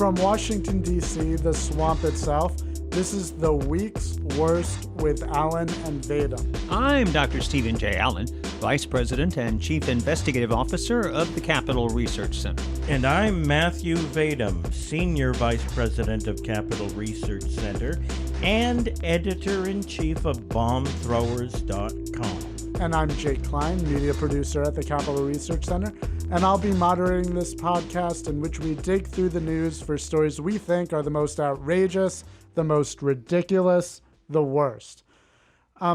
From Washington, D.C., the swamp itself, this is The Week's Worst with Allen and Vadum. I'm Dr. Stephen J. Allen, Vice President and Chief Investigative Officer of the Capital Research Center. And I'm Matthew Vadum, Senior Vice President of Capital Research Center and Editor-in-Chief of BombThrowers.com. And I'm Jake Klein, Media Producer at the Capital Research Center, and I'll be moderating this podcast in which we dig through the news for stories we think are the most outrageous, the most ridiculous, the worst.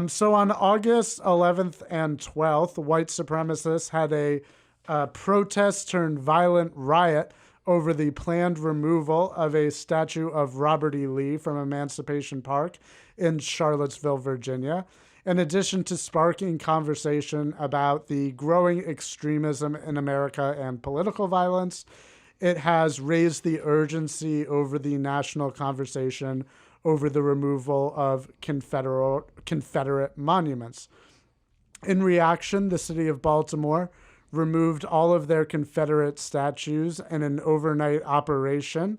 So on August 11th and 12th, white supremacists had a protest turned violent riot over the planned removal of a statue of Robert E. Lee from Emancipation Park in Charlottesville, Virginia. In addition to sparking conversation about the growing extremism in America and political violence, it has raised the urgency over the national conversation over the removal of Confederate monuments. In reaction, the city of Baltimore removed all of their Confederate statues in an overnight operation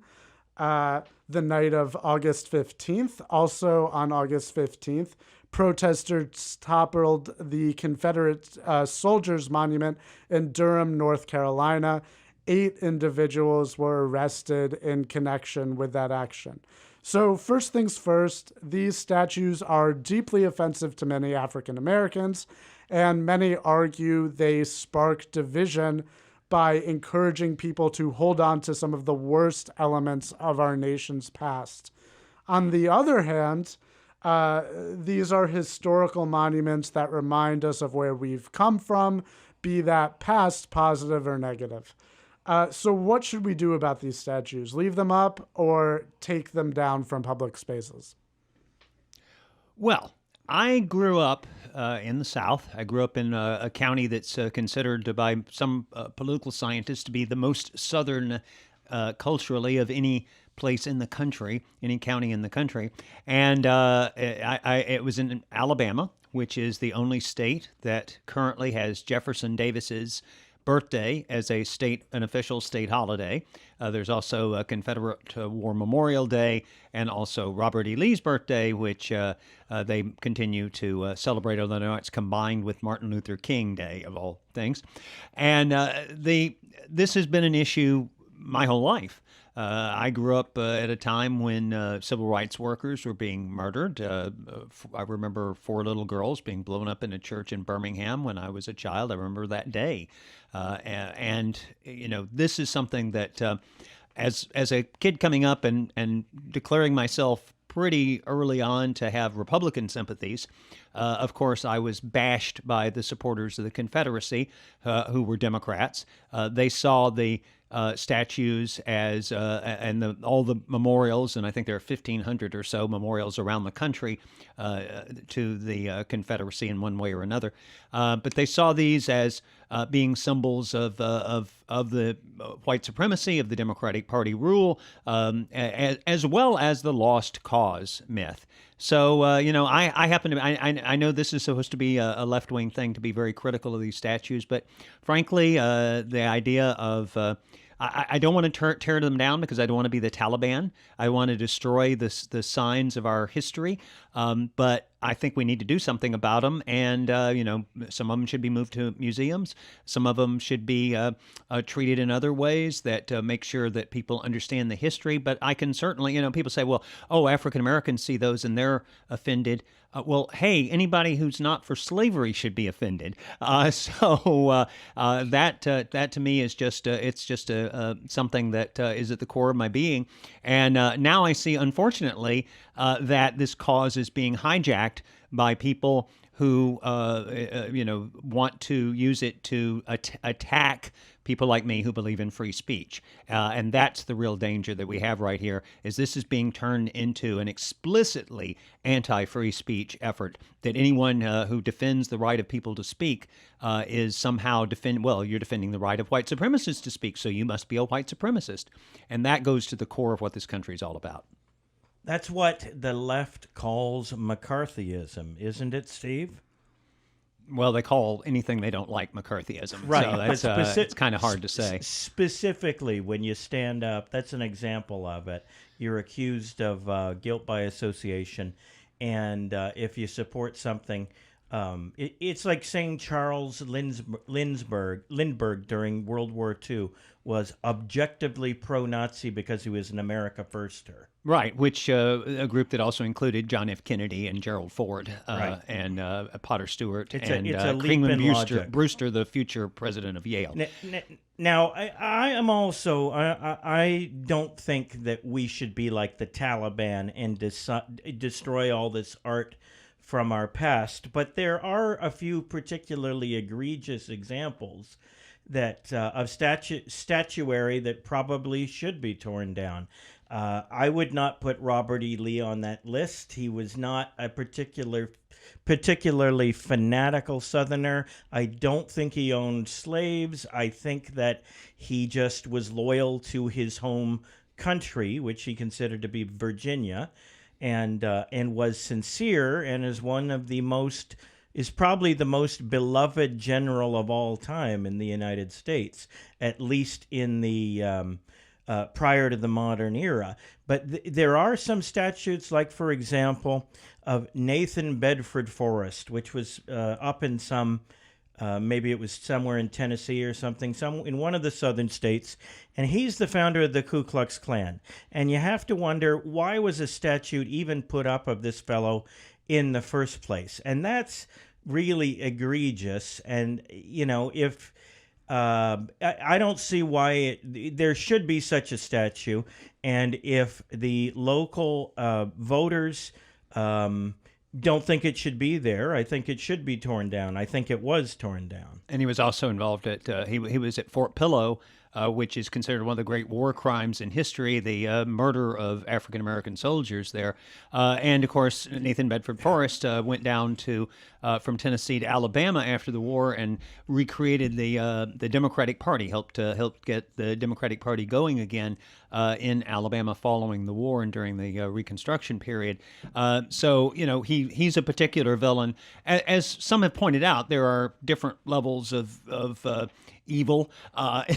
the night of August 15th. Also on August 15th, protesters toppled the Confederate Soldiers Monument in Durham, North Carolina. 8 individuals were arrested in connection with that action. So first things first, these statues are deeply offensive to many African Americans, and many argue they spark division by encouraging people to hold on to some of the worst elements of our nation's past. On the other hand, these are historical monuments that remind us of where we've come from, be that past, positive, or negative. So what should we do about these statues? Leave them up or take them down from public spaces? Well, I grew up in the South. I grew up in a county that's considered by some political scientists to be the most southern culturally of any place in the country, any county in the country. And it was in Alabama, which is the only state that currently has Jefferson Davis's birthday as an official state holiday. There's also a Confederate War Memorial Day and also Robert E. Lee's birthday, which they continue to celebrate, although now it's combined with Martin Luther King Day, of all things. And this has been an issue my whole life. I grew up at a time when civil rights workers were being murdered. I remember 4 little girls being blown up in a church in Birmingham when I was a child. I remember that day. And you know, this is something that as a kid coming up and declaring myself pretty early on to have Republican sympathies, of course, I was bashed by the supporters of the Confederacy who were Democrats. They saw the statues as and all the memorials, and I think there are 1,500 or so memorials around the country to the Confederacy in one way or another. But they saw these as being symbols of the white supremacy, of the Democratic Party rule, as well as the lost cause myth. So, you know, I happen to, I know this is supposed to be a left-wing thing to be very critical of these statues, but frankly, the idea of, I don't want to tear them down because I don't want to be the Taliban. I want to destroy the signs of our history, but I think we need to do something about them. And, you know, some of them should be moved to museums. Some of them should be treated in other ways that make sure that people understand the history. But I can certainly, you know, people say, well, oh, African Americans see those and they're offended. Well, hey, anybody who's not for slavery should be offended. So that to me is just it's just something that is at the core of my being. And now I see, unfortunately, that this cause is being hijacked by people who you know, want to use it to attack people like me who believe in free speech. And that's the real danger that we have right here, is this is being turned into an explicitly anti-free speech effort, that anyone who defends the right of people to speak is somehow you're defending the right of white supremacists to speak, so you must be a white supremacist. And that goes to the core of what this country is all about. That's what the left calls McCarthyism, isn't it, Steve? Well, they call anything they don't like McCarthyism. Right, So but it's kind of hard to say. Specifically, when you stand up, that's an example of it. You're accused of guilt by association, and if you support something, it's like saying Charles Lindbergh during World War II was objectively pro-Nazi because he was an America Firster. Right, which a group that also included John F. Kennedy and Gerald Ford and Potter Stewart It's and a leap Kingman in logic. Brewster, the future president of Yale. Now, I am also, I don't think that we should be like the Taliban and destroy all this art from our past, but there are a few particularly egregious examples that of statuary that probably should be torn down. I would not put Robert E. Lee on that list. He was not a particularly fanatical Southerner. I don't think he owned slaves. I think that he just was loyal to his home country, which he considered to be Virginia, and was sincere, and is probably the most beloved general of all time in the United States, at least in the prior to the modern era. But there are some statutes, like, for example, of Nathan Bedford Forrest, which was up in some, maybe it was somewhere in Tennessee or something, in one of the southern states, and he's the founder of the Ku Klux Klan. And you have to wonder, why was a statute even put up of this fellow in the first place? And that's really egregious. And, if I don't see why there should be such a statue, and if the local voters don't think it should be there, I think it should be torn down. I think it was torn down. And he was also involved he was at Fort Pillow, which is considered one of the great war crimes in history, the murder of African-American soldiers there. And, of course, Nathan Bedford Forrest went down from Tennessee to Alabama after the war and recreated the Democratic Party, helped get the Democratic Party going again in Alabama following the war and during the Reconstruction period. So, he's a particular villain. As some have pointed out, there are different levels of evil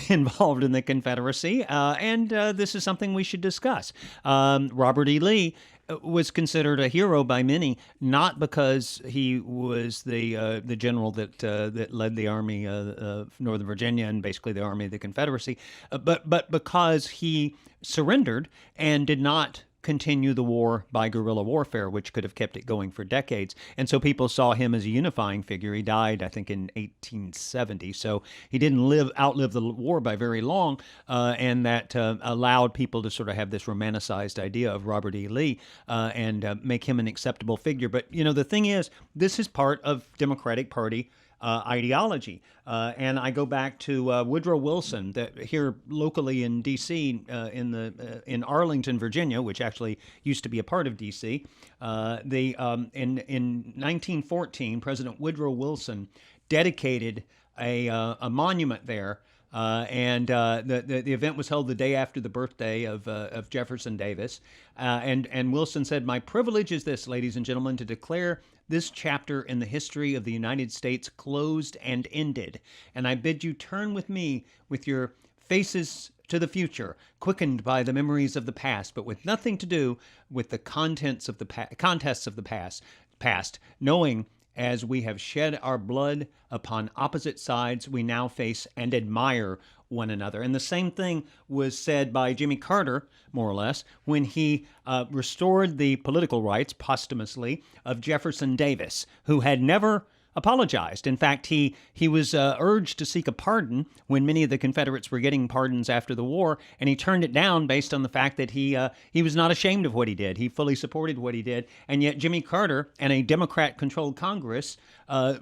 involved in the Confederacy, and this is something we should discuss. Robert E. Lee was considered a hero by many, not because he was the general that led the Army of Northern Virginia and basically the Army of the Confederacy, but because he surrendered and did not continue the war by guerrilla warfare, which could have kept it going for decades. And so people saw him as a unifying figure. He died, I think, in 1870. So he didn't outlive the war by very long, and that allowed people to sort of have this romanticized idea of Robert E. Lee and make him an acceptable figure. But, the thing is, this is part of Democratic Party ideology. And I go back to Woodrow Wilson, here locally in D.C., in Arlington, Virginia, which actually used to be a part of D.C. In 1914, President Woodrow Wilson dedicated a monument there. And the event was held the day after the birthday of Jefferson Davis. And Wilson said, "My privilege is this, ladies and gentlemen, to declare this chapter in the history of the United States closed and ended. And I bid you turn with me with your faces to the future, quickened by the memories of the past, but with nothing to do with the contests of the past, knowing as we have shed our blood upon opposite sides, we now face and admire one another." And the same thing was said by Jimmy Carter, more or less, when he restored the political rights posthumously of Jefferson Davis, who had never apologized. In fact, he was urged to seek a pardon when many of the Confederates were getting pardons after the war, and he turned it down based on the fact that he was not ashamed of what he did. He fully supported what he did, and yet Jimmy Carter and a Democrat-controlled Congress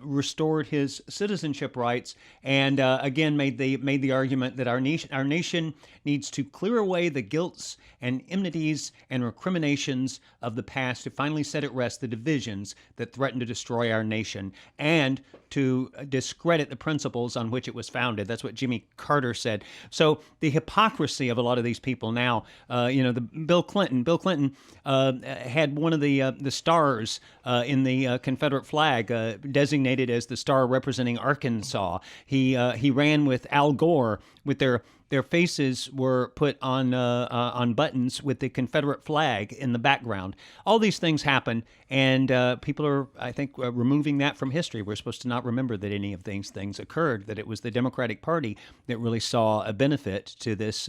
restored his citizenship rights, and again made the argument that our nation needs to clear away the guilts and enmities and recriminations of the past to finally set at rest the divisions that threaten to destroy our nation. and to discredit the principles on which it was founded. That's what Jimmy Carter said. So the hypocrisy of a lot of these people now, Bill Clinton had one of the stars in the Confederate flag designated as the star representing Arkansas. He ran with Al Gore with their faces were put on buttons with the Confederate flag in the background. All these things happen, and people are, I think, removing that from history. We're supposed to not remember that any of these things occurred, that it was the Democratic Party that really saw a benefit to this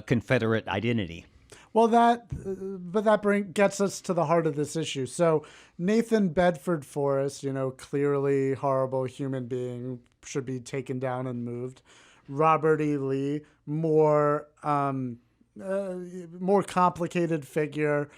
Confederate identity. Well, that gets us to the heart of this issue. So Nathan Bedford Forrest, clearly horrible human being, should be taken down and moved. Robert E. Lee, more complicated figure.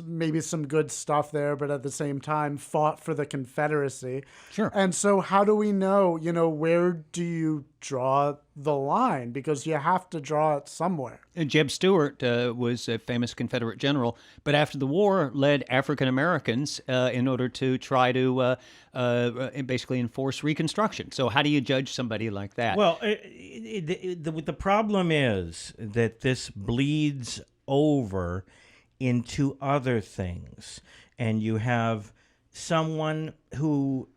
Maybe some good stuff there, but at the same time fought for the Confederacy. Sure. And so how do we know, where do you draw the line? Because you have to draw it somewhere. Jeb Stuart was a famous Confederate general, but after the war led African Americans in order to try to basically enforce Reconstruction. So how do you judge somebody like that? Well, the problem is that this bleeds over into other things, and you have someone who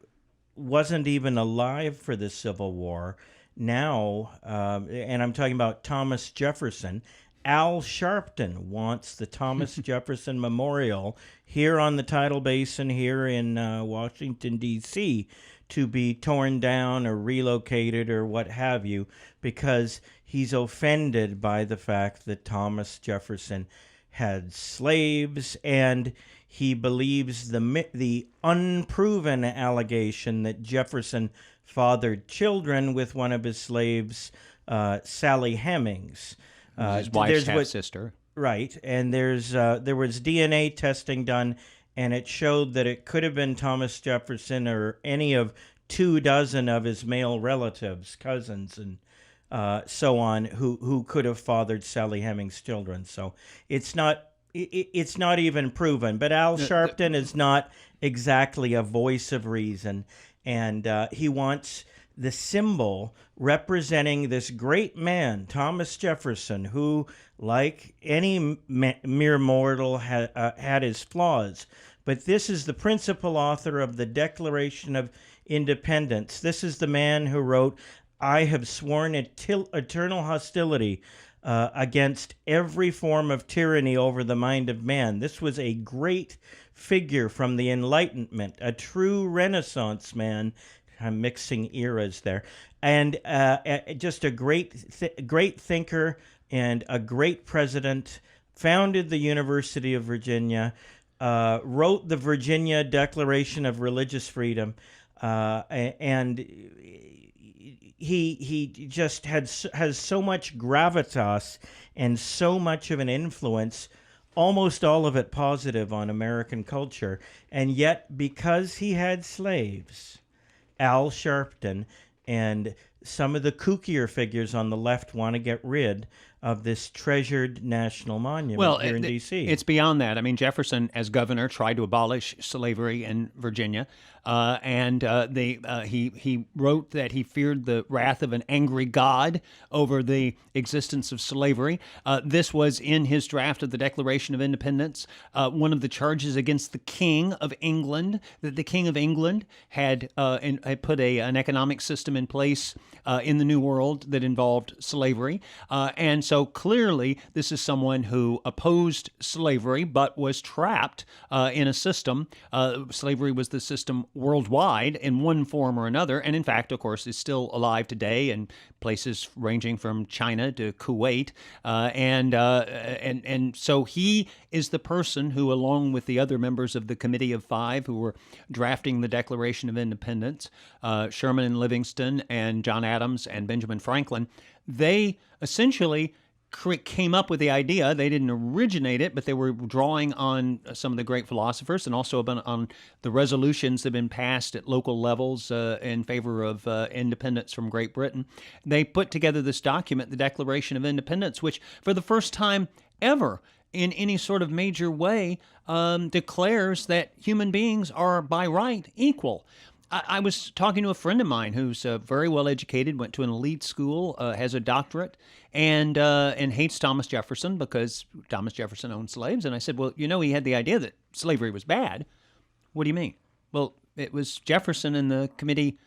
wasn't even alive for the Civil War now, and I'm talking about Thomas Jefferson. Al Sharpton wants the Thomas Jefferson Memorial here on the Tidal Basin here in Washington, D.C. to be torn down or relocated or what have you, because he's offended by the fact that Thomas Jefferson had slaves, and he believes the unproven allegation that Jefferson fathered children with one of his slaves, Sally Hemings. His wife's half-sister. Right, and there was DNA testing done, and it showed that it could have been Thomas Jefferson or any of 24 of his male relatives, cousins, and so on, who could have fathered Sally Hemings' children. So it's not even proven. But Al Sharpton is not exactly a voice of reason, and he wants the symbol representing this great man, Thomas Jefferson, who, like any mere mortal, had his flaws. But this is the principal author of the Declaration of Independence. This is the man who wrote, "I have sworn eternal hostility against every form of tyranny over the mind of man." This was a great figure from the Enlightenment, a true Renaissance man. I'm mixing eras there. And just a great thinker and a great president, founded the University of Virginia, wrote the Virginia Declaration of Religious Freedom, and he just has so much gravitas and so much of an influence, almost all of it positive on American culture. And yet, because he had slaves, Al Sharpton and some of the kookier figures on the left want to get rid of this treasured national monument here in D.C. It's beyond that. I mean, Jefferson, as governor, tried to abolish slavery in Virginia, and he wrote that he feared the wrath of an angry God over the existence of slavery. This was in his draft of the Declaration of Independence. One of the charges against the King of England, that the King of England had put an economic system in place in the New World that involved slavery. And so clearly this is someone who opposed slavery but was trapped in a system. Slavery was the system worldwide in one form or another, and in fact, of course, is still alive today in places ranging from China to Kuwait. And so he is the person who, along with the other members of the Committee of Five who were drafting the Declaration of Independence, Sherman and Livingston and John Adams and Benjamin Franklin, they essentially came up with the idea. They didn't originate it, but they were drawing on some of the great philosophers and also on the resolutions that have been passed at local levels in favor of independence from Great Britain. They put together this document, the Declaration of Independence, which for the first time ever in any sort of major way declares that human beings are by right equal. I was talking to a friend of mine who's very well educated, went to an elite school, has a doctorate, and hates Thomas Jefferson because Thomas Jefferson owned slaves. And I said, well, he had the idea that slavery was bad. What do you mean? Well, it was Jefferson and the Committee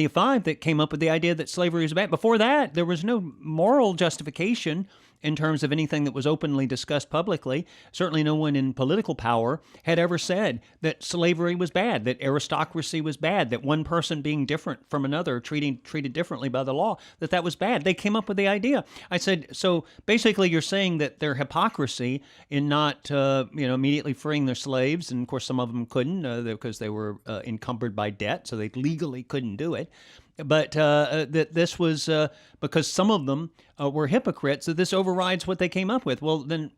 of Five that came up with the idea that slavery was bad. Before that, there was no moral justification in terms of anything that was openly discussed publicly. Certainly no one in political power had ever said that slavery was bad, that aristocracy was bad, that one person being different from another, treated differently by the law, that was bad. They came up with the idea. I said, so basically you're saying that their hypocrisy in not immediately freeing their slaves, and of course some of them couldn't because they were encumbered by debt, so they legally couldn't do it. But that this was because some of them were hypocrites, that this overrides what they came up with. Well, then,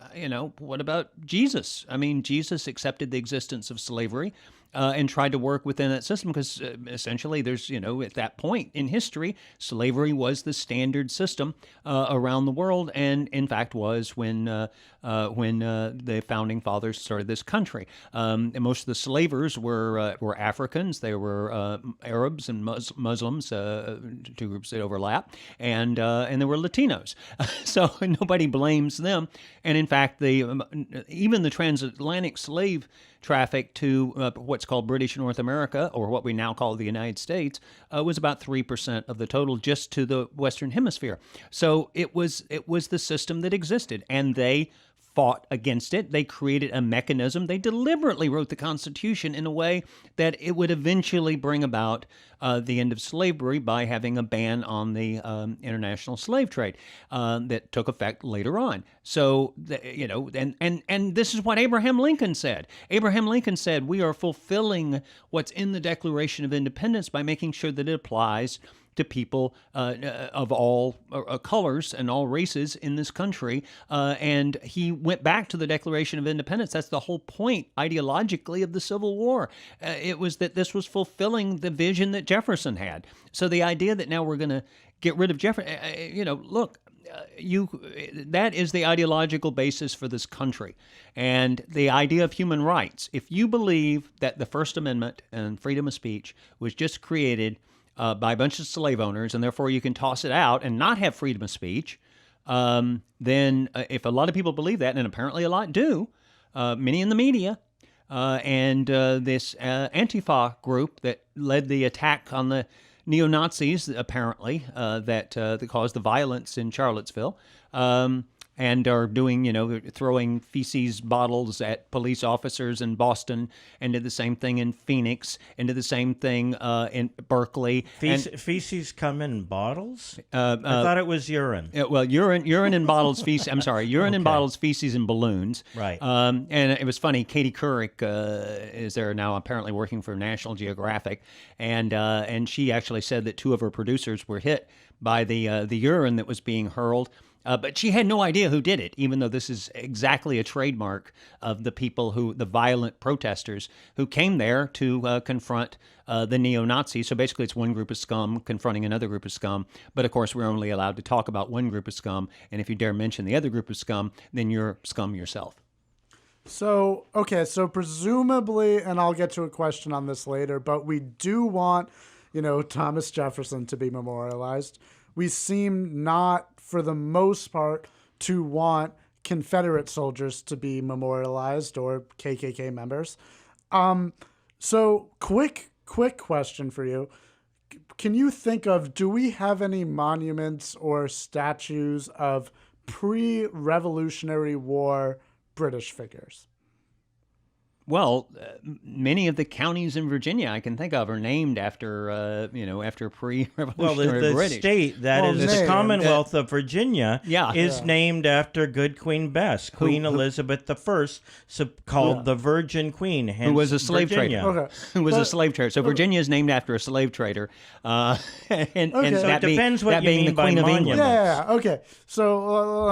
what about Jesus? I mean, Jesus accepted the existence of slavery and tried to work within that system because essentially there's, at that point in history, slavery was the standard system around the world, and in fact was when the founding fathers started this country. And most of the slavers were Africans. They were Arabs and Muslims, two groups that overlap, and there were Latinos. So nobody blames them. And in fact, even the transatlantic slave traffic to what's called British North America, or what we now call the United States, was about 3% of the total just to the Western Hemisphere. So it was the system that existed, and they fought against it. They created a mechanism. They deliberately wrote the Constitution in a way that it would eventually bring about the end of slavery by having a ban on the international slave trade that took effect later on. So, and this is what Abraham Lincoln said. Abraham Lincoln said, we are fulfilling what's in the Declaration of Independence by making sure that it applies to people of all colors and all races in this country. And he went back to the Declaration of Independence. That's the whole point, ideologically, of the Civil War. It was that this was fulfilling the vision that Jefferson had. So the idea that now we're going to get rid of Jefferson, look, that is the ideological basis for this country. And the idea of human rights, if you believe that the First Amendment and freedom of speech was just created by a bunch of slave owners, and therefore you can toss it out and not have freedom of speech, then if a lot of people believe that, and apparently a lot do, many in the media, and this Antifa group that led the attack on the neo-Nazis, apparently, that caused the violence in Charlottesville, and are doing, throwing feces bottles at police officers in Boston, and did the same thing in Phoenix, and did the same thing in Berkeley. Feces come in bottles? I thought it was urine. Urine in bottles, feces. I'm sorry, urine in bottles, feces in balloons. Right. And it was funny. Katie Couric is there now, apparently working for National Geographic, and she actually said that two of her producers were hit by the urine that was being hurled. But she had no idea who did it, even though this is exactly a trademark of the people the violent protesters who came there to confront the neo-Nazis. So basically it's one group of scum confronting another group of scum. But of course, we're only allowed to talk about one group of scum. And if you dare mention the other group of scum, then you're scum yourself. So presumably, and I'll get to a question on this later, but we do want, Thomas Jefferson to be memorialized. We seem not, for the most part, to want Confederate soldiers to be memorialized or KKK members. So quick question for you. Can you think of, do we have any monuments or statues of pre-Revolutionary War British figures? Well, many of the counties in Virginia I can think of are named after, after pre-Revolutionary the British. State that is the Commonwealth of Virginia is named after good Queen Bess, Queen Elizabeth I, called the Virgin Queen, hence who was a slave Virginia. trader. Okay. Who was a slave trader. So Virginia is named after a slave trader. And So it depends what you being mean the Queen by of England. Yeah. Okay. So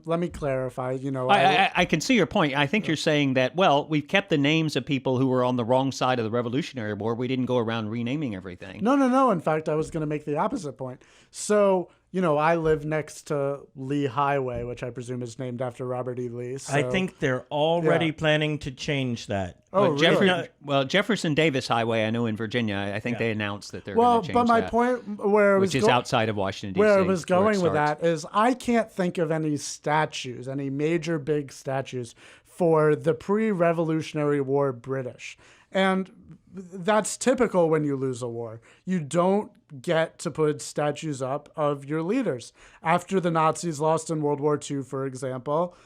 let me clarify. I can see your point. I think you're saying that, well, we've kept the names of people who were on the wrong side of the Revolutionary War. We didn't go around renaming everything. No. In fact, I was going to make the opposite point. So I live next to Lee Highway, which I presume is named after Robert E. Lee. So, I think they're already planning to change that. Oh, really? Jefferson Davis Highway, I know in Virginia, I think they announced that they're going to change but my that, point where which is outside of Washington, D.C. Where I was going with starts. that is I can't think of any statues, any major big statues for the pre-Revolutionary War British. And that's typical when you lose a war. You don't get to put statues up of your leaders. After the Nazis lost in World War II, for example,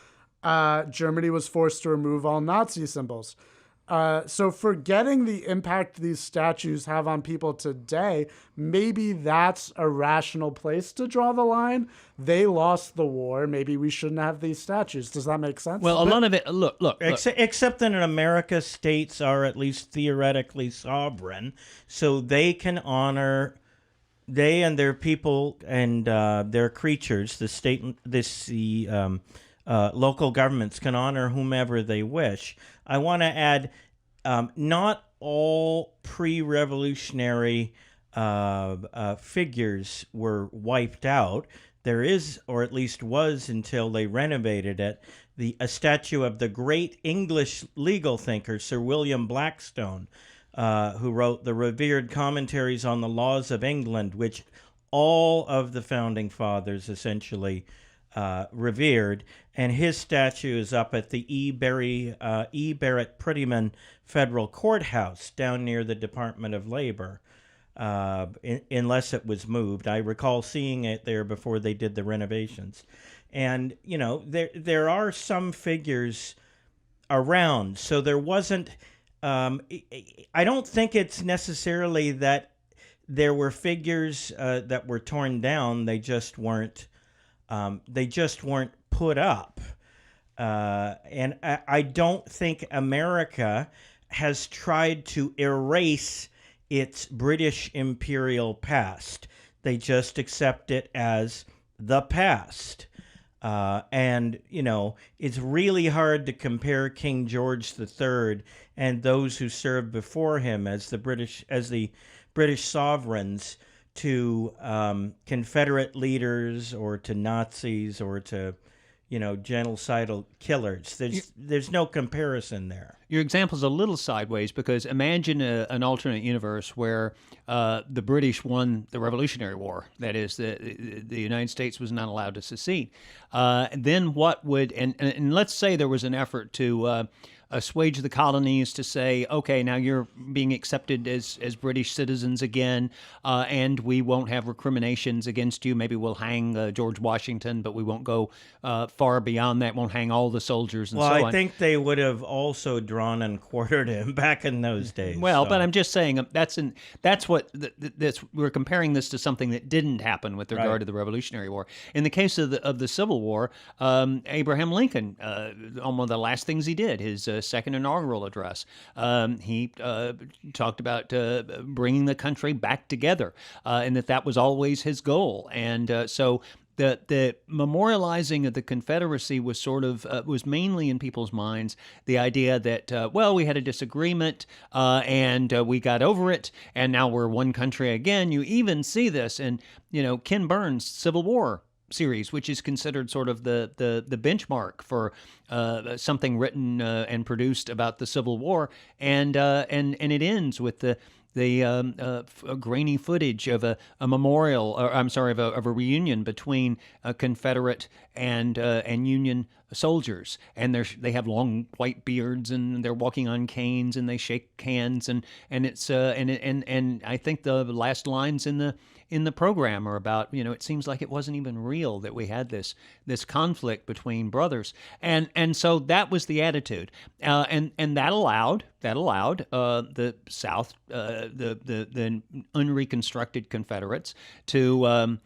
Germany was forced to remove all Nazi symbols. So forgetting the impact these statues have on people today, maybe that's a rational place to draw the line. They lost the war. Maybe we shouldn't have these statues. Does that make sense? Well, a lot of it, look. Except that in America, states are at least theoretically sovereign, so they can honor, they and their people and their creatures, the local governments can honor whomever they wish. I want to add, not all pre-revolutionary figures were wiped out. There is, or at least was until they renovated it, a statue of the great English legal thinker, Sir William Blackstone, who wrote the revered commentaries on the laws of England, which all of the founding fathers essentially revered, and his statue is up at the E. Barrett Prettyman Federal Courthouse down near the Department of Labor, unless it was moved. I recall seeing it there before they did the renovations. And, there are some figures around, so there wasn't, I don't think it's necessarily that there were figures that were torn down, they just weren't put up. And I don't think America has tried to erase its British imperial past. They just accept it as the past. And, it's really hard to compare King George III and those who served before him as the British sovereigns to Confederate leaders or to Nazis or to, genocidal killers. There's no comparison there. Your example's a little sideways because imagine an alternate universe where the British won the Revolutionary War. That is, the United States was not allowed to secede. Then what would, and let's say there was an effort to assuage the colonies to say, okay, now you're being accepted as British citizens again, and we won't have recriminations against you. Maybe we'll hang George Washington, but we won't go far beyond that. Won't hang all the soldiers and so on. Well, I think they would have also drawn and quartered him back in those days. Well, but I'm just saying we're comparing this to something that didn't happen with regard to the Revolutionary War. In the case of the Civil War, Abraham Lincoln, on one of the last things he did, his second inaugural address, he talked about bringing the country back together, and that was always his goal. And so the memorializing of the Confederacy was sort of was mainly in people's minds the idea that we had a disagreement and we got over it, and now we're one country again. You even see this in Ken Burns' Civil War series, which is considered sort of the benchmark for something written and produced about the Civil War, and it ends with the grainy footage of a memorial, or I'm sorry, of a reunion between Confederate and Union soldiers, and they have long white beards, and they're walking on canes, and they shake hands, and it's and I think the last lines in the program are about, it seems like it wasn't even real that we had this conflict between brothers, and so that was the attitude, and that allowed the South, the unreconstructed Confederates to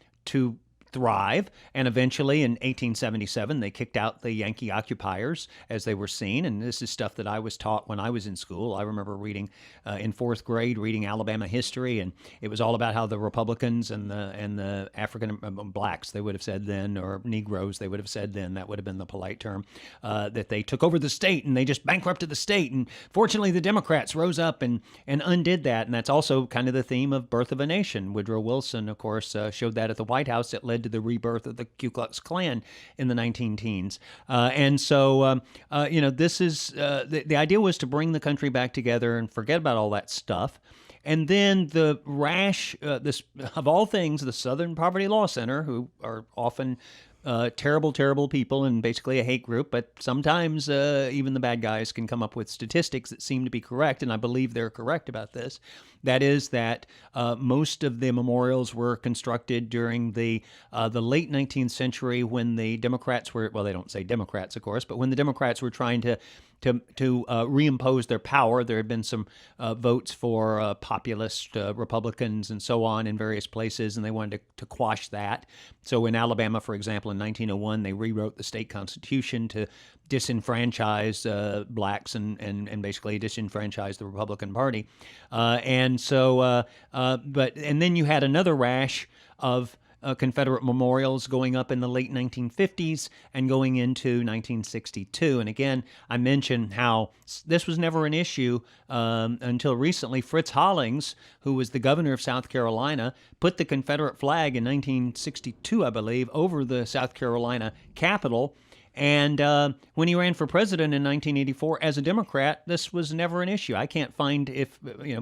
thrive, and eventually in 1877 they kicked out the Yankee occupiers as they were seen, and this is stuff that I was taught when I was in school. I remember reading in fourth grade, reading Alabama history, and it was all about how the Republicans and the African blacks, they would have said then, or Negroes, they would have said then, that would have been the polite term, that they took over the state and they just bankrupted the state, and fortunately the Democrats rose up and undid that, and that's also kind of the theme of Birth of a Nation. Woodrow Wilson, of course, showed that at the White House. It led to the rebirth of the Ku Klux Klan in the 19-teens. And so, this is the idea was to bring the country back together and forget about all that stuff. And then the rash, this of all things, the Southern Poverty Law Center, who are often terrible, terrible people and basically a hate group, but sometimes even the bad guys can come up with statistics that seem to be correct, and I believe they're correct about this. That is that most of the memorials were constructed during the late 19th century when the Democrats were, well, they don't say Democrats, of course, but when the Democrats were trying to reimpose their power. There had been some votes for populist Republicans and so on in various places, and they wanted to quash that. So in Alabama, for example, in 1901, they rewrote the state constitution to disenfranchise blacks and basically disenfranchise the Republican Party. And then you had another rash of Confederate memorials going up in the late 1950s and going into 1962. And again, I mentioned how this was never an issue until recently. Fritz Hollings, who was the governor of South Carolina, put the Confederate flag in 1962, I believe, over the South Carolina Capitol. And when he ran for president in 1984 as a Democrat, this was never an issue. I can't find,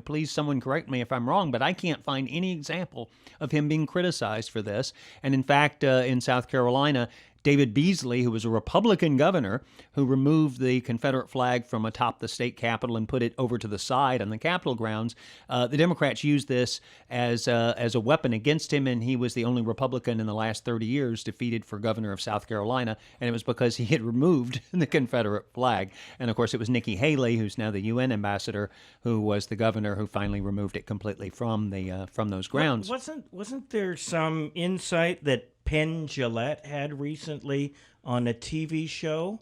please someone correct me if I'm wrong, but I can't find any example of him being criticized for this. And in fact, in South Carolina, David Beasley, who was a Republican governor, who removed the Confederate flag from atop the state capitol and put it over to the side on the Capitol grounds. The Democrats used this as a weapon against him, and he was the only Republican in the last 30 years defeated for governor of South Carolina, and it was because he had removed the Confederate flag. And of course, it was Nikki Haley, who's now the UN ambassador, who was the governor who finally removed it completely from those grounds. Wasn't there some insight that Penn Jillette had recently on a TV show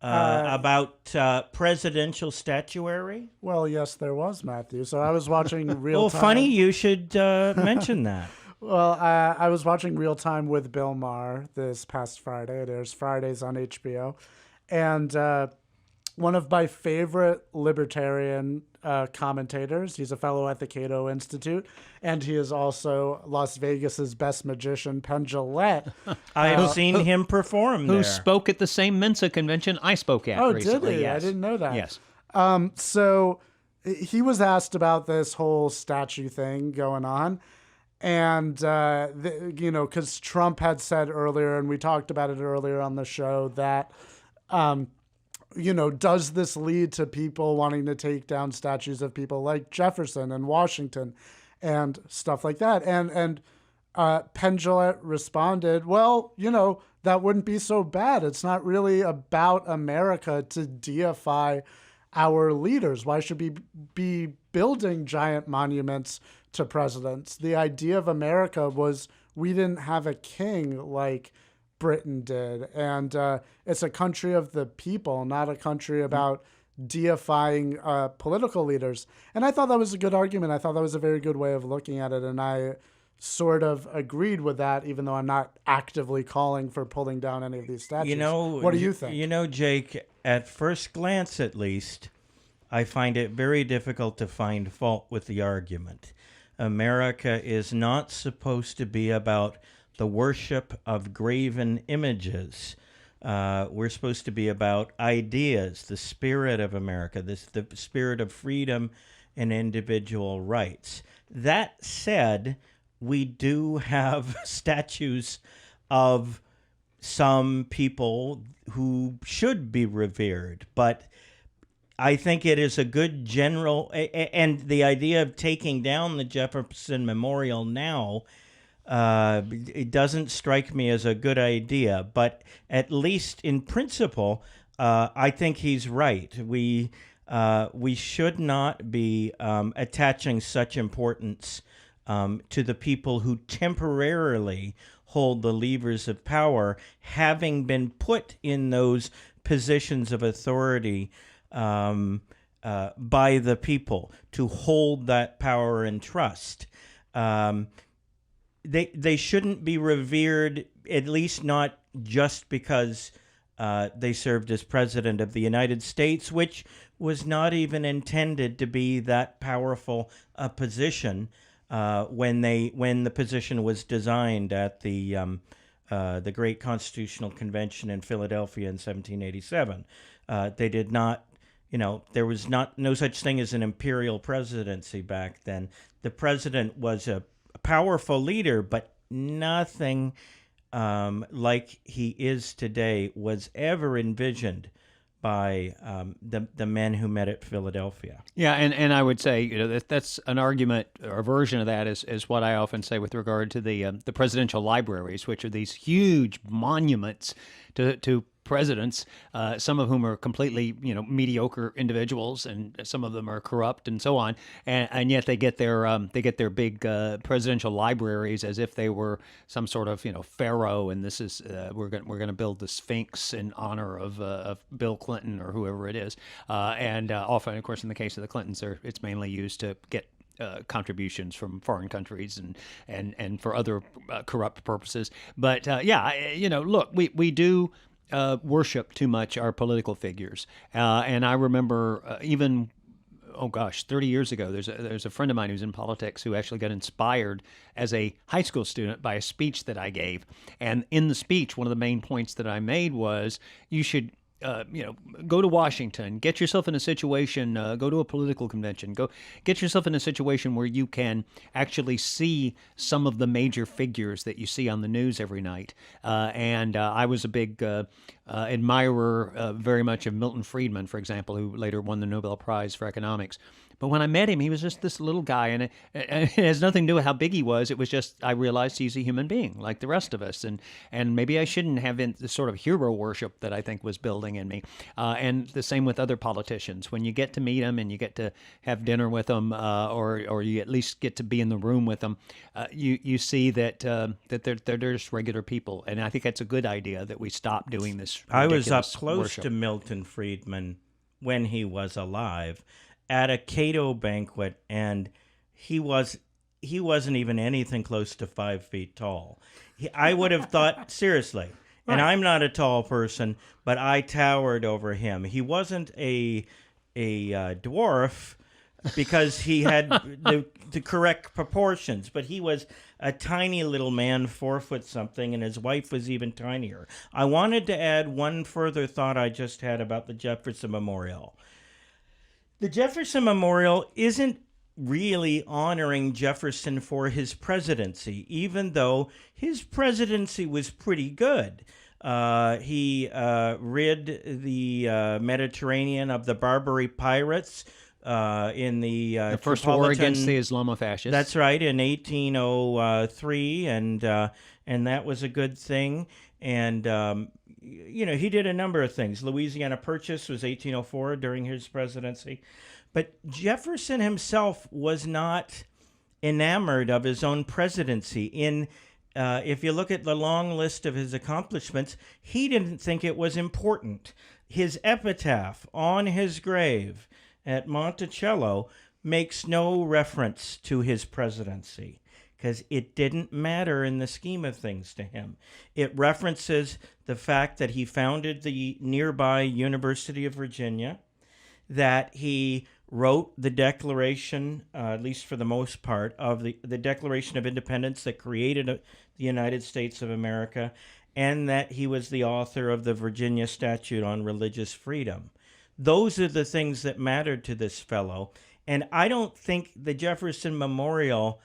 about presidential statuary? Well, yes, there was, Matthew. So I was watching real time. Oh, funny, you should mention that. Well, I was watching Real Time with Bill Maher this past Friday. It airs Fridays on HBO. And one of my favorite libertarian commentators, he's a fellow at the Cato Institute, and he is also Las Vegas's best magician, Penn Jillette. I have seen him perform there. Who spoke at the same Mensa convention I spoke at recently. Did he? Yes. I didn't know that. Yes. So he was asked about this whole statue thing going on. And, because Trump had said earlier, and we talked about it earlier on the show, that, does this lead to people wanting to take down statues of people like Jefferson and Washington and stuff like that? And Penn Jillette responded, well, that wouldn't be so bad. It's not really about America to deify our leaders. Why should we be building giant monuments to presidents? The idea of America was we didn't have a king like Britain did. And it's a country of the people, not a country about deifying political leaders. And I thought that was a good argument. I thought that was a very good way of looking at it. And I sort of agreed with that, even though I'm not actively calling for pulling down any of these statues. What do you think? Jake, at first glance at least, I find it very difficult to find fault with the argument. America is not supposed to be about the worship of graven images. We're supposed to be about ideas, the spirit of America, the spirit of freedom and individual rights. That said, we do have statues of some people who should be revered, but I think it is a good general, and the idea of taking down the Jefferson Memorial now, it doesn't strike me as a good idea, but at least in principle, I think he's right. We should not be attaching such importance to the people who temporarily hold the levers of power, having been put in those positions of authority by the people to hold that power and trust. They shouldn't be revered, at least not just because they served as president of the United States, which was not even intended to be that powerful a position. when the position was designed at the Great Constitutional Convention in Philadelphia in 1787. They did not, there was no such thing as an imperial presidency back then. The president was a powerful leader, but nothing like he is today was ever envisioned by the men who met at Philadelphia. Yeah, and I would say that's an argument or a version of that is what I often say with regard to the presidential libraries, which are these huge monuments to presidents, some of whom are completely mediocre individuals, and some of them are corrupt and so on, and yet they get their big presidential libraries as if they were some sort of pharaoh, and this is we're going to build the Sphinx in honor of Bill Clinton or whoever it is, and often, of course, in the case of the Clintons, it's mainly used to get contributions from foreign countries and for other corrupt purposes. But look, we do worship too much our political figures, and I remember even 30 years ago, there's a friend of mine who's in politics who actually got inspired as a high school student by a speech that I gave, and in the speech, one of the main points that I made was you should go to Washington, get yourself in a situation, go to a political convention, go get yourself in a situation where you can actually see some of the major figures that you see on the news every night. And I was a big admirer very much of Milton Friedman, for example, who later won the Nobel Prize for economics. But when I met him, he was just this little guy, and it has nothing to do with how big he was. It was just I realized he's a human being like the rest of us, and maybe I shouldn't have the sort of hero worship that I think was building in me. And the same with other politicians. When you get to meet them and you get to have dinner with them, or you at least get to be in the room with them, you see that they're just regular people. And I think that's a good idea that we stop doing this. I was up close worship. to Milton Friedman when he was alive, at a Cato banquet, and he wasn't even anything close to 5 feet tall. I would have thought, seriously, and I'm not a tall person, but I towered over him. He wasn't a dwarf because he had the correct proportions, but he was a tiny little man, 4 foot something, and his wife was even tinier. I wanted to add one further thought I just had about the Jefferson Memorial. The Jefferson Memorial isn't really honoring Jefferson for his presidency, even though his presidency was pretty good. He rid the Mediterranean of the Barbary pirates in the first war against the Islamofascists. That's right, in 1803, and that was a good thing. And he did a number of things. Louisiana Purchase was 1804 during his presidency. But Jefferson himself was not enamored of his own presidency. If you look at the long list of his accomplishments, he didn't think it was important. His epitaph on his grave at Monticello makes no reference to his presidency, because it didn't matter in the scheme of things to him. It references the fact that he founded the nearby University of Virginia, that he wrote the Declaration, at least for the most part, of the Declaration of Independence that created the United States of America, and that he was the author of the Virginia Statute on Religious Freedom. Those are the things that mattered to this fellow, and I don't think the Jefferson Memorial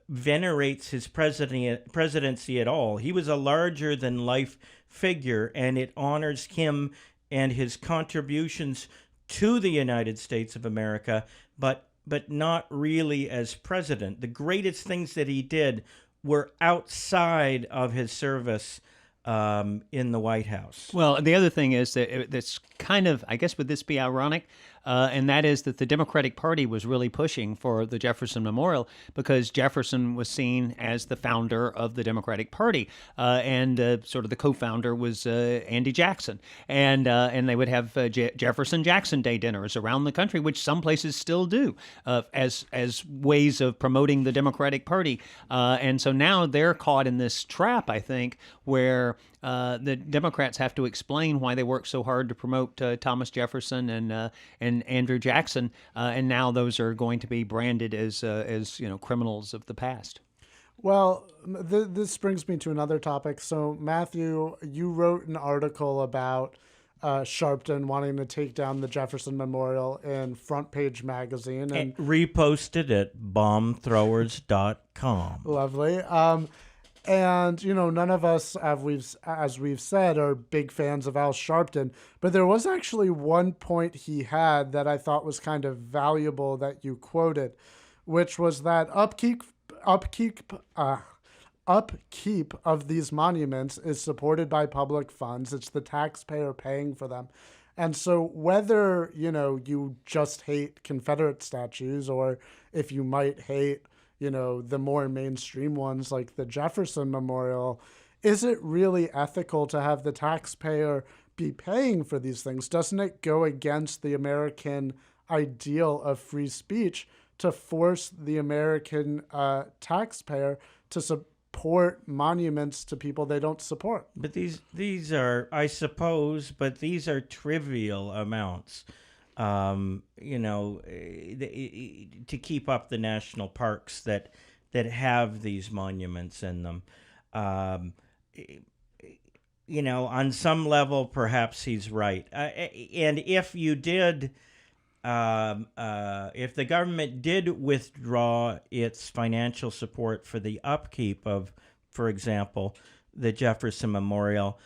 venerates his presidency at all. He was a larger-than-life figure, and it honors him and his contributions to the United States of America, but not really as president. The greatest things that he did were outside of his service in the White House. Well, the other thing is that that's kind of, I guess, would this be ironic? And that is that the Democratic Party was really pushing for the Jefferson Memorial because Jefferson was seen as the founder of the Democratic Party, and sort of the co-founder was Andy Jackson, and they would have Jefferson-Jackson Day dinners around the country, which some places still do, as ways of promoting the Democratic Party, and so now they're caught in this trap, I think, where the Democrats have to explain why they worked so hard to promote Thomas Jefferson and Andrew Jackson, and now those are going to be branded as criminals of the past. Well, this brings me to another topic. So, Matthew, you wrote an article about Sharpton wanting to take down the Jefferson Memorial in Front Page Magazine. And reposted at bombthrowers.com. Lovely. And, none of us, as we've said, are big fans of Al Sharpton. But there was actually one point he had that I thought was kind of valuable that you quoted, which was that upkeep of these monuments is supported by public funds. It's the taxpayer paying for them. And so whether, you just hate Confederate statues or if you might hate, the more mainstream ones like the Jefferson Memorial, is it really ethical to have the taxpayer be paying for these things? Doesn't it go against the American ideal of free speech to force the American taxpayer to support monuments to people they don't support? But these are, I suppose, these are trivial amounts. To keep up the national parks that have these monuments in them. On some level, perhaps he's right. And if you did, if the government did withdraw its financial support for the upkeep of, for example, the Jefferson Memorial,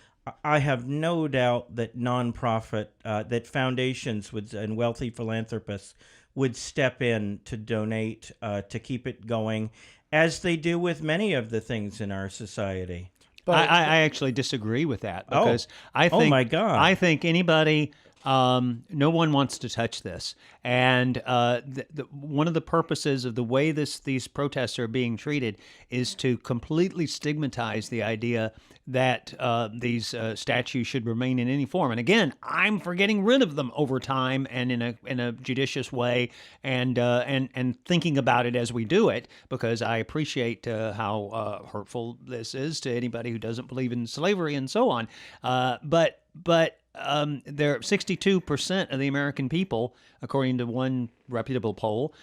I have no doubt that nonprofit, that foundations and wealthy philanthropists would step in to donate to keep it going, as they do with many of the things in our society. But I actually disagree with that because I think, oh my God, I think anybody. No one wants to touch this, and one of the purposes of the way these protests are being treated is to completely stigmatize the idea that these statues should remain in any form. And again, I'm for getting rid of them over time and in a judicious way, and thinking about it as we do it, because I appreciate how hurtful this is to anybody who doesn't believe in slavery and so on. But 62% of the American people, according to one reputable poll,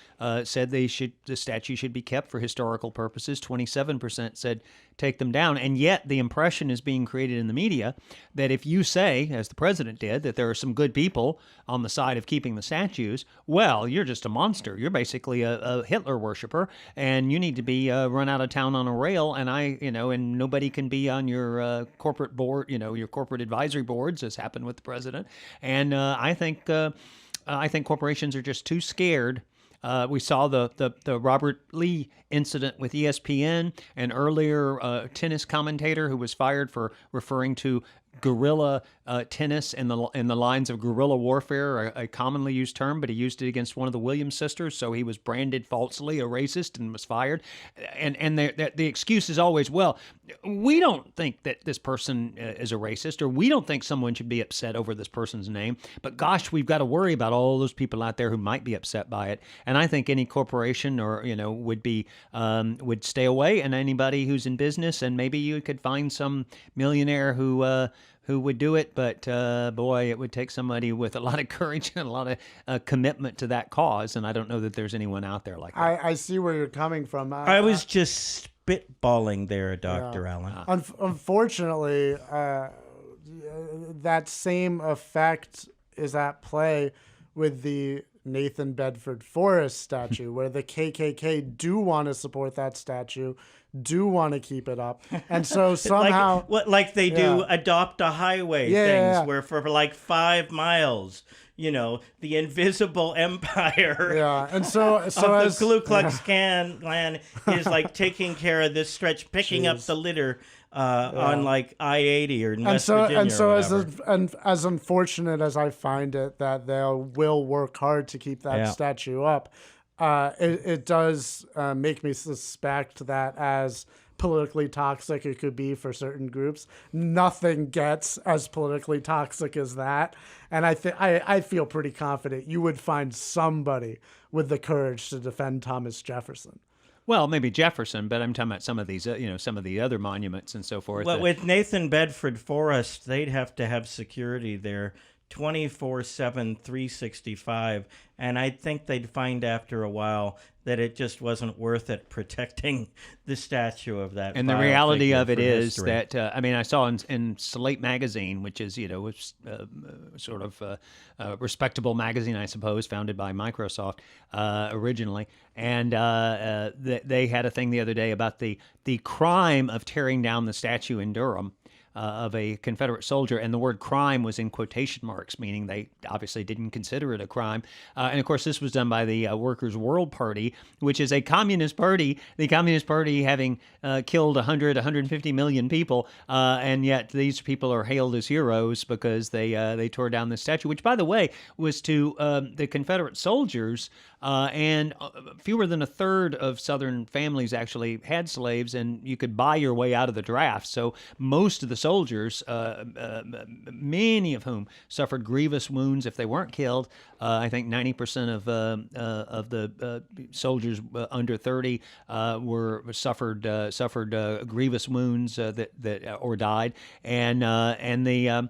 said the statue should be kept for historical purposes. 27% said take them down. And yet the impression is being created in the media that if you say, as the president did, that there are some good people on the side of keeping the statues, well, you're just a monster. You're basically a Hitler worshiper, and you need to be run out of town on a rail. And and nobody can be on your corporate board, your corporate advisory boards, as happened with the president. And I think corporations are just too scared. We saw the Robert Lee incident with ESPN, an earlier tennis commentator who was fired for referring to guerrilla tennis in the lines of guerrilla warfare, a commonly used term, but he used it against one of the Williams sisters, so he was branded falsely a racist and was fired. And the excuse is always, well, we don't think that this person is a racist, or we don't think someone should be upset over this person's name, but gosh, we've got to worry about all those people out there who might be upset by it. And I think any corporation would stay away, and anybody who's in business, and maybe you could find some millionaire who would do it, but boy, it would take somebody with a lot of courage and a lot of commitment to that cause, and I don't know that there's anyone out there like that. I see where you're coming from. I was just spitballing there, Dr. Allen. Unfortunately, that same effect is at play with the Nathan Bedford Forrest statue, where the KKK do want to support that statue, do want to keep it up, and so somehow like they do adopt a highway things where for like 5 miles, the invisible empire and so of the Ku Klux Klan is like taking care of this stretch, picking up the litter on like I-80 or in West Virginia. And so as unfortunate as I find it that they will work hard to keep that statue up, it does make me suspect that as politically toxic it could be for certain groups, nothing gets as politically toxic as that. And I feel pretty confident you would find somebody with the courage to defend Thomas Jefferson. Well, maybe Jefferson, but I'm talking about some of these, some of the other monuments and so forth. Well, with Nathan Bedford Forrest, they'd have to have security there 24/7, 365. And I think they'd find after a while that it just wasn't worth it protecting the statue of that. And the vile reality figure of it for is history. that, I saw in Slate magazine, which is, was, sort of a respectable magazine, I suppose, founded by Microsoft originally. And they had a thing the other day about the crime of tearing down the statue in Durham. Of a Confederate soldier, and the word crime was in quotation marks, meaning they obviously didn't consider it a crime. And of course, this was done by the Workers' World Party, which is a communist party, the Communist Party having killed 150 million people, and yet these people are hailed as heroes because they tore down the statue, which, by the way, was to the Confederate soldiers, and fewer than a third of Southern families actually had slaves, and you could buy your way out of the draft. So most of the soldiers, many of whom suffered grievous wounds if they weren't killed. I think 90% of the soldiers under 30 suffered grievous wounds or died, and the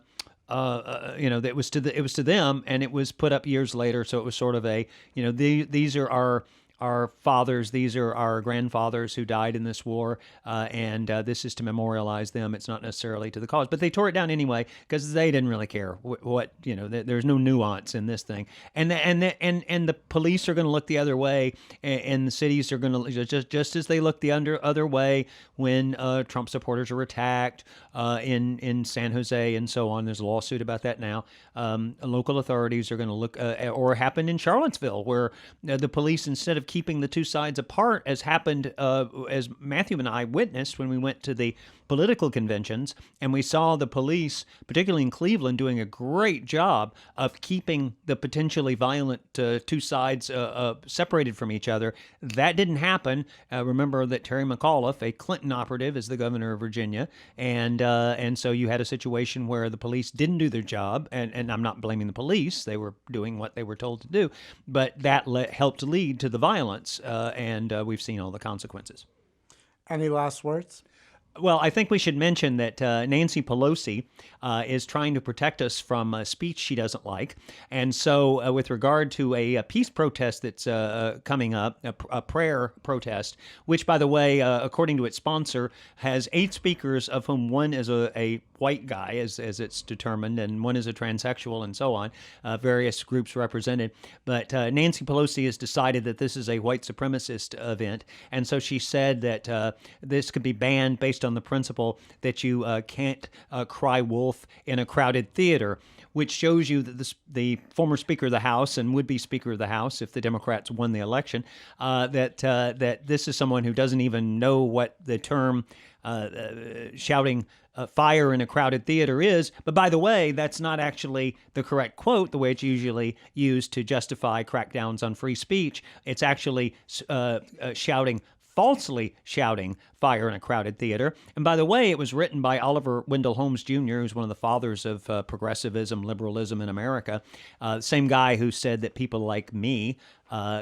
it was to them, and it was put up years later. So it was sort of these are our fathers, these are our grandfathers who died in this war, and this is to memorialize them. It's not necessarily to the cause, but they tore it down anyway because they didn't really care what there's no nuance in this thing, and the police are going to look the other way, and the cities are going to just as they look the other way when Trump supporters are attacked in San Jose and so on. There's a lawsuit about that now. Local authorities are going to look, or happened in Charlottesville, where the police, instead of keeping the two sides apart, as happened, as Matthew and I witnessed when we went to the political conventions, and we saw the police, particularly in Cleveland, doing a great job of keeping the potentially violent two sides separated from each other. That didn't happen. Remember that Terry McAuliffe, a Clinton operative, is the governor of Virginia, and so you had a situation where the police didn't do their job, and I'm not blaming the police. They were doing what they were told to do, but that helped lead to the violence, and we've seen all the consequences. Any last words? Well, I think we should mention that Nancy Pelosi is trying to protect us from speech she doesn't like. And so with regard to a peace protest that's coming up, a prayer protest, which, by the way, according to its sponsor, has 8 speakers, of whom one is a white guy, as it's determined, and one is a transsexual, and so on, various groups represented. But Nancy Pelosi has decided that this is a white supremacist event, and so she said that this could be banned based on the principle that you can't cry wolf in a crowded theater, which shows you that the former Speaker of the House and would-be Speaker of the House, if the Democrats won the election, that this is someone who doesn't even know what the term shouting fire in a crowded theater is. But by the way, that's not actually the correct quote, the way it's usually used to justify crackdowns on free speech. It's actually falsely shouting fire in a crowded theater. And by the way, it was written by Oliver Wendell Holmes Jr., who's one of the fathers of progressivism, liberalism in America. Same guy who said that people like me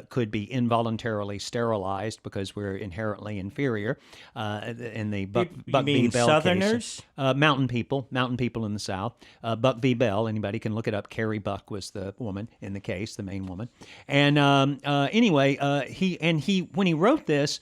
could be involuntarily sterilized because we're inherently inferior. In the Buck v. Bell Southerners? case. Mountain people in the South. Buck v. Bell, anybody can look it up. Carrie Buck was the woman in the case, the main woman. And anyway, he when he wrote this,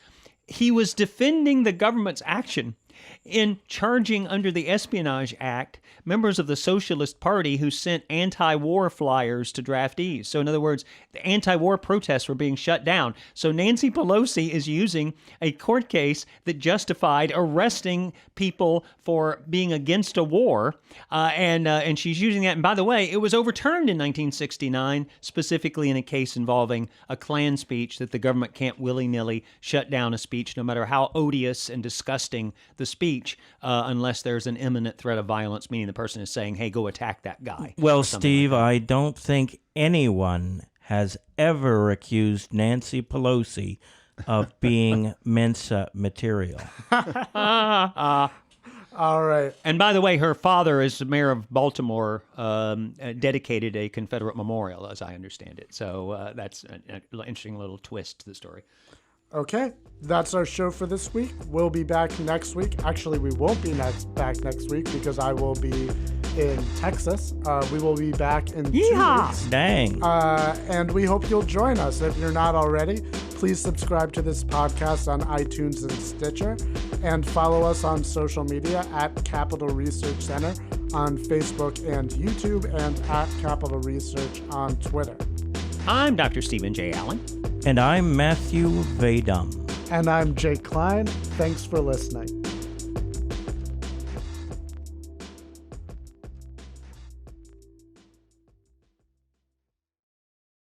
he was defending the government's action in charging under the Espionage Act members of the Socialist Party who sent anti-war flyers to draftees. So in other words, the anti-war protests were being shut down. So Nancy Pelosi is using a court case that justified arresting people for being against a war, and she's using that. And by the way, it was overturned in 1969, specifically in a case involving a Klan speech, that the government can't willy-nilly shut down a speech, no matter how odious and disgusting the speech, unless there's an imminent threat of violence, meaning the person is saying, hey, go attack that guy. Well, Steve, I don't think anyone has ever accused Nancy Pelosi of being Mensa material. All right. And by the way, her father, as mayor of Baltimore, dedicated a Confederate memorial, as I understand it. So that's an interesting little twist to the story. Okay, that's our show for this week. We'll be back next week. Actually, we won't be back next week because I will be in Texas. We will be back in 2 weeks. Dang. And we hope you'll join us. If you're not already, please subscribe to this podcast on iTunes and Stitcher, and follow us on social media at Capital Research Center on Facebook and YouTube, and at Capital Research on Twitter. I'm Dr. Stephen J. Allen. And I'm Matthew Vadum. And I'm Jake Klein. Thanks for listening.